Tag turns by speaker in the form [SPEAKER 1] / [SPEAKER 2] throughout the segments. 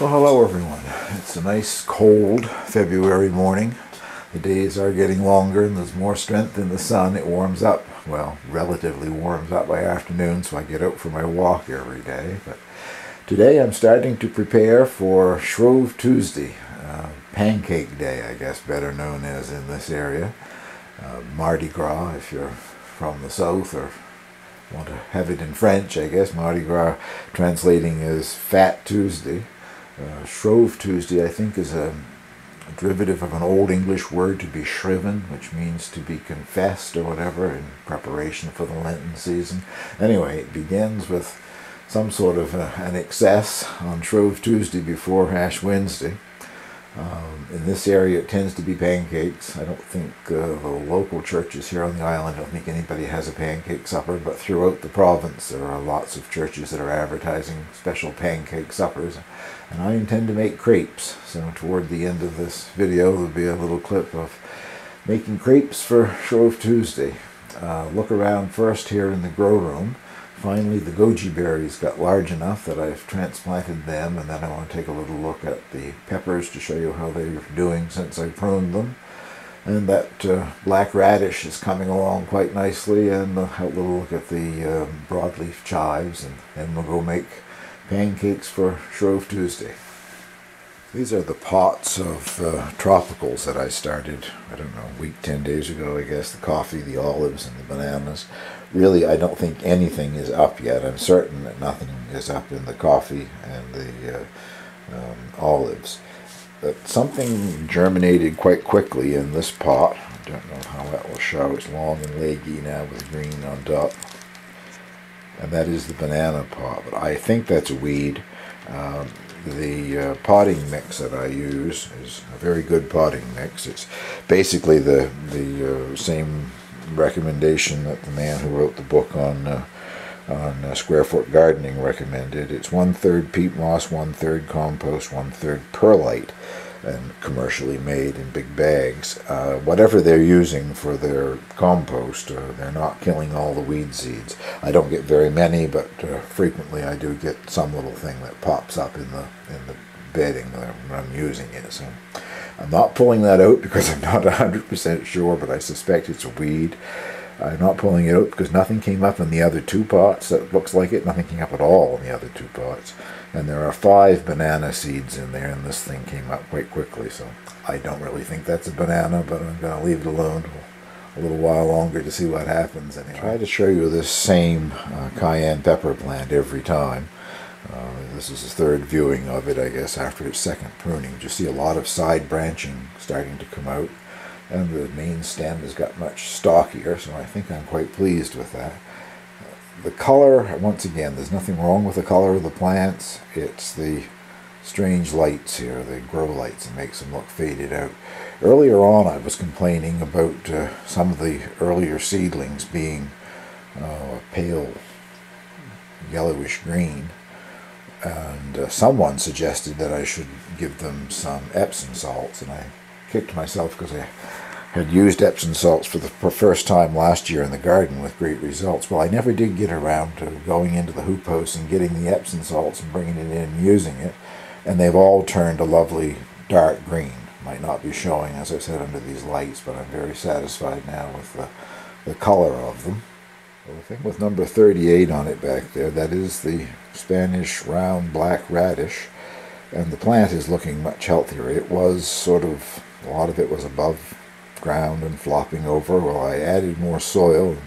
[SPEAKER 1] Well, hello everyone. It's a nice cold February morning. The days are getting longer and there's more strength in the sun. It warms up, well, relatively warms up by afternoon, so I get out for my walk every day. But today I'm starting to prepare for Shrove Tuesday, Pancake Day, I guess better known as in this area. Mardi Gras, if you're from the south or want to have it in French, I guess. Mardi Gras translating as Fat Tuesday. Shrove Tuesday, I think, is a derivative of an Old English word to be shriven, which means to be confessed or whatever in preparation for the Lenten season. Anyway, it begins with some sort of an excess on Shrove Tuesday before Ash Wednesday. In this area it tends to be pancakes. I don't think the local churches here on the island, I don't think anybody has a pancake supper, but throughout the province there are lots of churches that are advertising special pancake suppers, and I intend to make crepes. So toward the end of this video there'll be a little clip of making crepes for Shrove Tuesday. Look around first here in the grow room. Finally, the goji berries got large enough that I've transplanted them, and then I want to take a little look at the peppers to show you how they're doing since I pruned them. And that black radish is coming along quite nicely, and a little look at the broadleaf chives, and then we'll go make pancakes for Shrove Tuesday. These are the pots of tropicals that I started, I don't know, a week, 10 days ago, I guess. The coffee, the olives, and the bananas. Really, I don't think anything is up yet. I'm certain that nothing is up in the coffee and the olives. But something germinated quite quickly in this pot. I don't know how that will show. It's long and leggy now with green on top. And that is the banana pot. But I think that's a weed. The potting mix that I use is a very good potting mix. It's basically the same recommendation that the man who wrote the book on square foot gardening recommended. It's 1/3 peat moss, 1/3 compost, 1/3 perlite, and commercially made in big bags. Whatever they're using for their compost, they're not killing all the weed seeds. I don't get very many, but frequently I do get some little thing that pops up in the bedding when I'm using it. So I'm not pulling that out because I'm not 100% sure, but I suspect it's a weed. I'm not pulling it out because nothing came up in the other two pots that looks like it. Nothing came up at all in the other two pots. And there are 5 banana seeds in there, and this thing came up quite quickly. So I don't really think that's a banana, but I'm going to leave it alone a little while longer to see what happens. Anyway, I try to show you this same cayenne pepper plant every time. This is the third viewing of it, I guess, after its second pruning. You see a lot of side branching starting to come out, and the main stem has got much stockier, so I think I'm quite pleased with that. The color, once again, there's nothing wrong with the color of the plants. It's the strange lights here, the grow lights, that makes them look faded out. Earlier on I was complaining about some of the earlier seedlings being pale yellowish green, and someone suggested that I should give them some Epsom salts, and I kicked myself because I had used Epsom salts for the first time last year in the garden with great results. Well, I never did get around to going into the hoop house and getting the Epsom salts and bringing it in and using it, and they've all turned a lovely dark green. Might not be showing, as I said, under these lights, but I'm very satisfied now with the color of them. Well, the thing with number 38 on it back there, that is the Spanish round black radish, and the plant is looking much healthier. It was sort of, a lot of it was above ground and flopping over. Well, I added more soil, and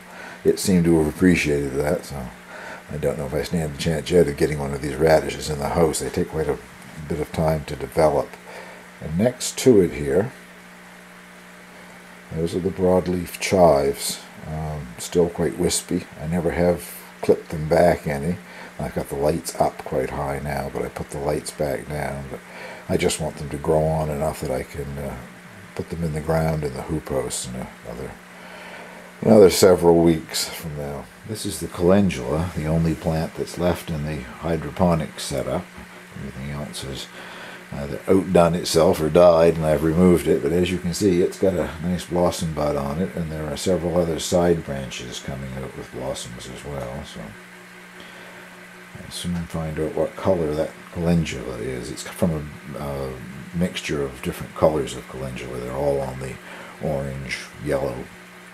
[SPEAKER 1] it seemed to have appreciated that, so I don't know if I stand a chance yet of getting one of these radishes in the house. They take quite a bit of time to develop. And next to it here, those are the broadleaf chives. Still quite wispy. I never have clipped them back any. I've got the lights up quite high now, but I put the lights back down. But I just want them to grow on enough that I can put them in the ground in the hoop house in another several weeks from now. This is the calendula, the only plant that's left in the hydroponic setup. Everything else has outdone itself or died, and I've removed it, but as you can see, it's got a nice blossom bud on it, and there are several other side branches coming out with blossoms as well. So I'll soon find out what color that calendula is. It's from a mixture of different colors of calendula. They're all on the orange, yellow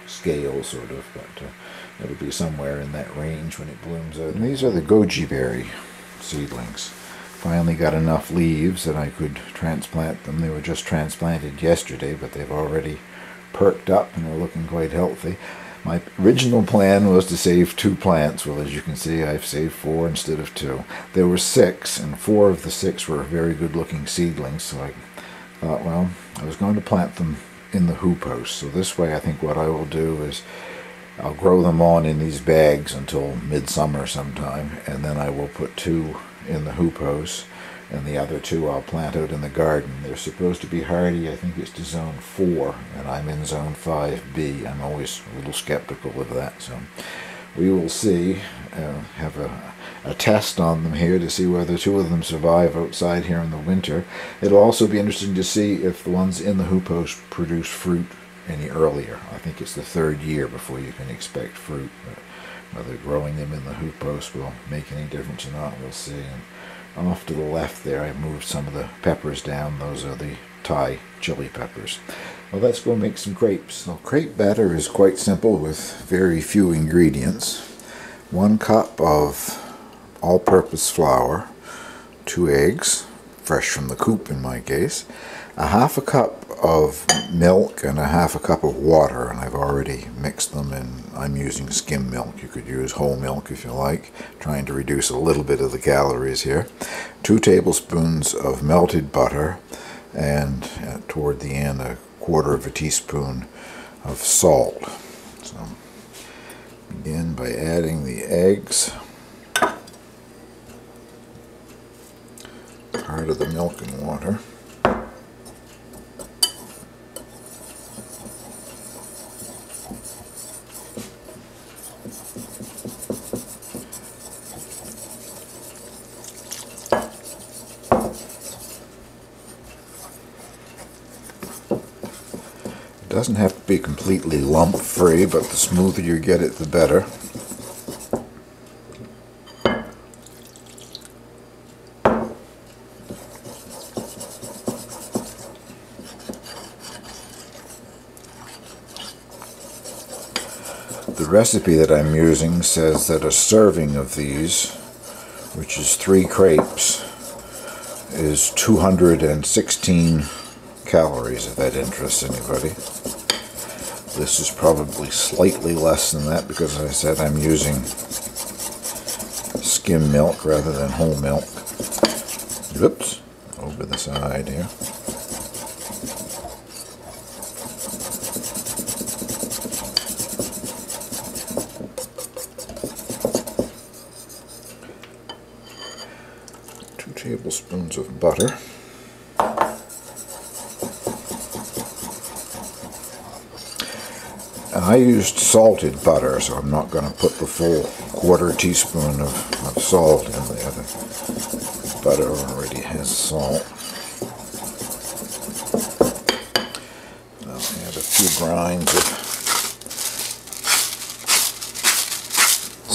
[SPEAKER 1] scale, sort of, but it'll be somewhere in that range when it blooms out. And these are the goji berry seedlings. Finally got enough leaves that I could transplant them. They were just transplanted yesterday, but they've already perked up and are looking quite healthy. My original plan was to save 2 plants. Well, as you can see, I've saved 4 instead of 2. There were 6, and 4 of the 6 were very good-looking seedlings, so I thought, well, I was going to plant them in the hoop house. So this way, I think what I will do is I'll grow them on in these bags until midsummer sometime, and then I will put 2 in the hoop house, and the other 2 I'll plant out in the garden. They're supposed to be hardy. I think it's to zone 4, and I'm in zone 5B. I'm always a little skeptical of that, so we will see. Have a test on them here to see whether 2 of them survive outside here in the winter. It'll also be interesting to see if the ones in the hoop house produce fruit any earlier. I think it's the 3rd year before you can expect fruit, but whether growing them in the hoop house will make any difference or not, we'll see. And off to the left there, I moved some of the peppers down. Those are the Thai chili peppers. Well, let's go make some crepes. So crepe batter is quite simple with very few ingredients. 1 cup of all-purpose flour, 2 eggs, fresh from the coop in my case, 1/2 cup of milk and 1/2 cup of water, and I've already mixed them, and I'm using skim milk. You could use whole milk if you like, trying to reduce a little bit of the calories here. 2 tablespoons of melted butter, and toward the end 1/4 teaspoon of salt. So begin by adding the eggs, part of the milk and water. It doesn't have to be completely lump-free, but the smoother you get it, the better. The recipe that I'm using says that a serving of these, which is 3 crepes, is 216 calories, if that interests anybody. This is probably slightly less than that because, as I said, I'm using skim milk rather than whole milk. Oops, over the side here. Tablespoons of butter. And I used salted butter, so I'm not going to put the full 1/4 teaspoon of salt in there. The butter already has salt. I'll add a few grinds of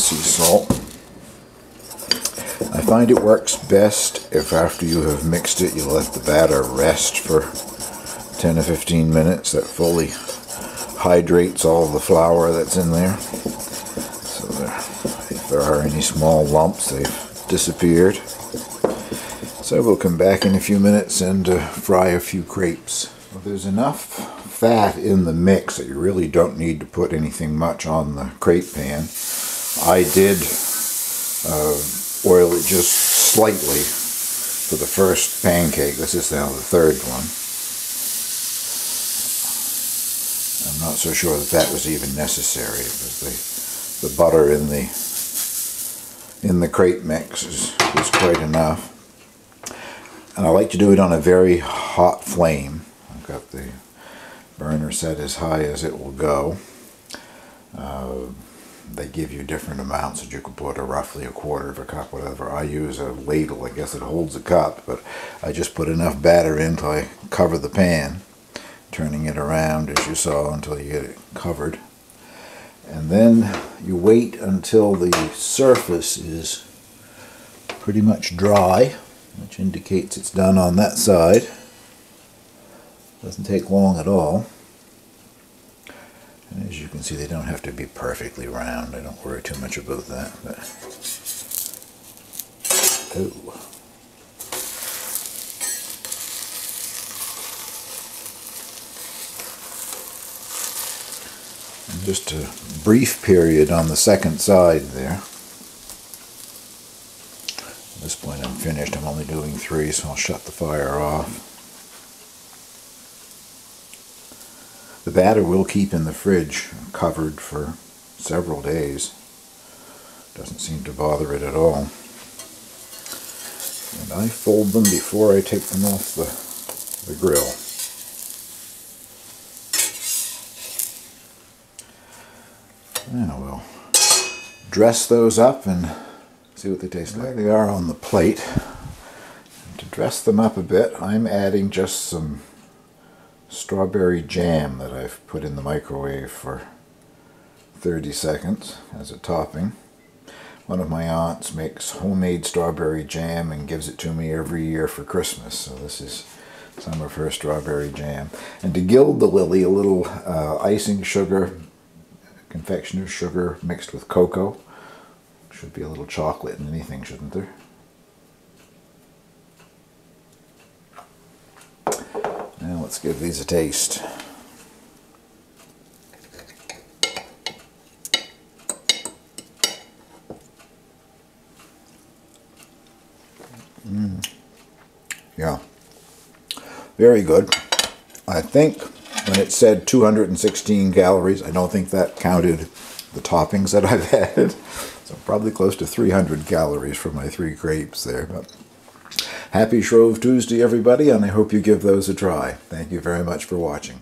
[SPEAKER 1] sea salt. I find it works best if after you have mixed it, you let the batter rest for 10 to 15 minutes. That fully hydrates all the flour that's in there. So if there are any small lumps, they've disappeared. So we'll come back in a few minutes and fry a few crepes. Well, there's enough fat in the mix that you really don't need to put anything much on the crepe pan. I did oil it just slightly for the first pancake. This is now the 3rd one. I'm not so sure that that was even necessary because the butter in the crepe mix is quite enough. And I like to do it on a very hot flame. I've got the burner set as high as it will go. They give you different amounts that you can put, roughly 1/4 cup, whatever. I use a ladle, I guess it holds a cup, but I just put enough batter in till I cover the pan, turning it around as you saw until you get it covered. And then you wait until the surface is pretty much dry, which indicates it's done on that side. Doesn't take long at all. And as you can see, they don't have to be perfectly round. I don't worry too much about that. But oh. And just a brief period on the second side there. At this point I'm finished. I'm only doing 3, so I'll shut the fire off. The batter will keep in the fridge covered for several days. Doesn't seem to bother it at all. And I fold them before I take them off the grill. Now we'll dress those up and see what they taste like. There they are on the plate. And to dress them up a bit, I'm adding just some strawberry jam that I've put in the microwave for 30 seconds as a topping. One of my aunts makes homemade strawberry jam and gives it to me every year for Christmas, so this is some of her strawberry jam. And to gild the lily, a little icing sugar, confectioner's sugar mixed with cocoa. Should be a little chocolate in anything, shouldn't there? Now let's give these a taste. Yeah, very good. I think when it said 216 calories, I don't think that counted the toppings that I've added. So probably close to 300 calories for my 3 grapes there. But happy Shrove Tuesday, everybody, and I hope you give those a try. Thank you very much for watching.